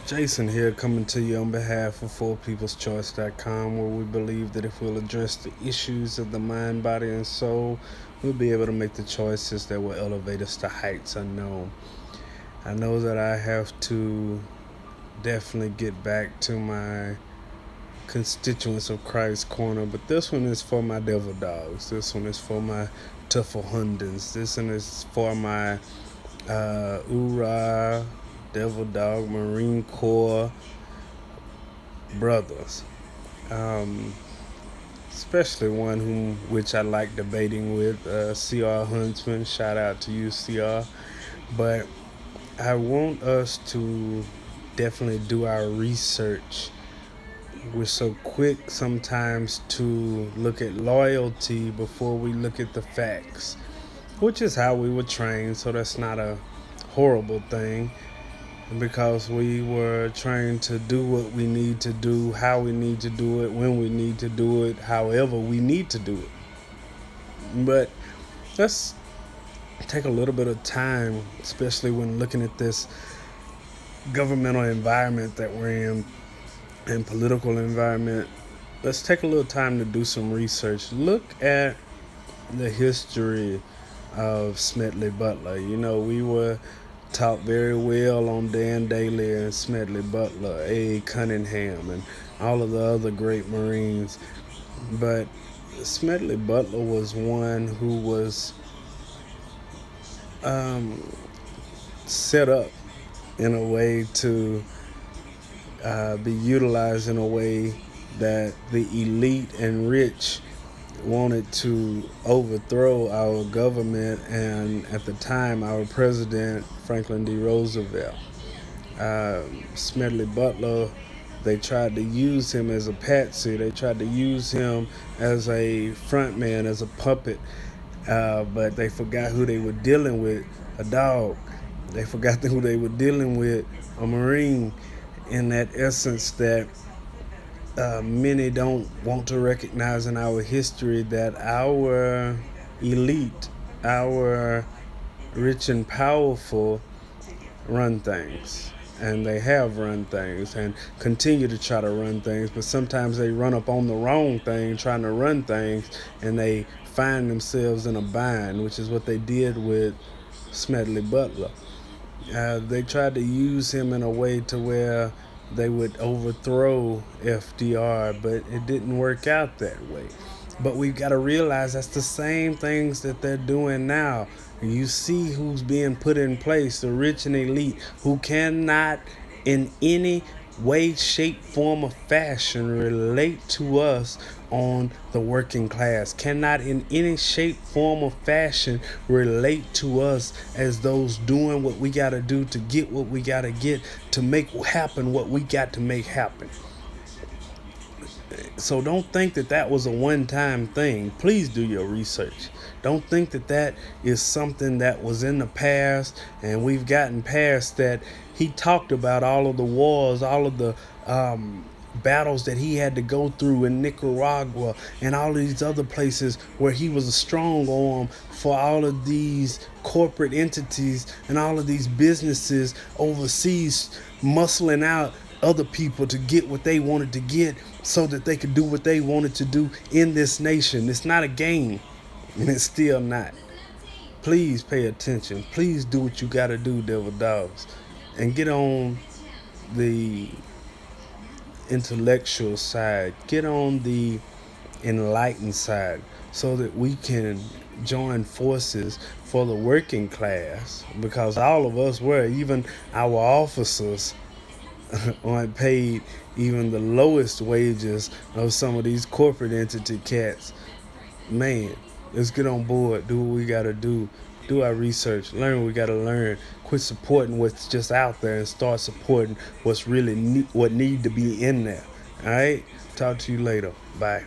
Jason here, coming to you on behalf of ForPeoplesChoice.com, where we believe that if we'll address the issues of the mind, body, and soul, we'll be able to make the choices that will elevate us to heights unknown. I know that I have to definitely get back to my constituents of Christ Corner, but this one is for my devil dogs. This one is for my Tuffle This one is for my Ura Devil Dog Marine Corps brothers, um, especially one which I like debating with, CR Huntsman. Shout out to you, CR. But I want us to definitely do our research. We're so quick sometimes to look at loyalty before we look at the facts, which is how we were trained, so that's not a horrible thing, because we were trained to do what we need to do, how we need to do it, when we need to do it, however we need to do it. But let's take a little bit of time, especially when looking at this governmental environment that we're in and political environment. Let's take a little time to do some research. Look at the history of Smedley Butler. You know, we were taught very well on Dan Daly and Smedley Butler, A. Cunningham, and all of the other great Marines. But Smedley Butler was one who was set up in a way to be utilized in a way that the elite and rich wanted to overthrow our government and, at the time, our president, Franklin D. Roosevelt. Smedley Butler, they tried to use him as a patsy. They tried to use him as a front man, as a puppet, but they forgot who they were dealing with, a dog. They forgot who they were dealing with, a Marine, in that essence that many don't want to recognize in our history, that our elite, our rich and powerful, run things. And they have run things and continue to try to run things, but sometimes they run up on the wrong thing trying to run things, and they find themselves in a bind, which is what they did with Smedley Butler. They tried to use him in a way to where they would overthrow FDR, but it didn't work out that way. But we've got to realize that's the same things that they're doing now. You see who's being put in place, the rich and elite, who cannot in any way, shape, form, or fashion relate to us on the working class, cannot in any shape, form, or fashion relate to us as those doing what we got to do to get what we got to get, to make happen what we got to make happen. So don't think that that was a one-time thing. Please do your research. Don't think that that is something that was in the past and we've gotten past that. He talked about all of the wars, all of the battles that he had to go through in Nicaragua and all of these other places where he was a strong arm for all of these corporate entities and all of these businesses overseas, muscling out other people to get what they wanted to get so that they could do what they wanted to do in this nation. It's not a game, and it's still not. Please pay attention. Please do what you got to do, Devil Dogs, and get on the intellectual side, get on the enlightened side, so that we can join forces for the working class, because all of us were, even our officers, aren't paid even the lowest wages of some of these corporate entity cats. Man, let's get on board, do what we gotta do our research, learn what we gotta learn, quit supporting what's just out there and start supporting what's really what need to be in there. All right, talk to you later. Bye.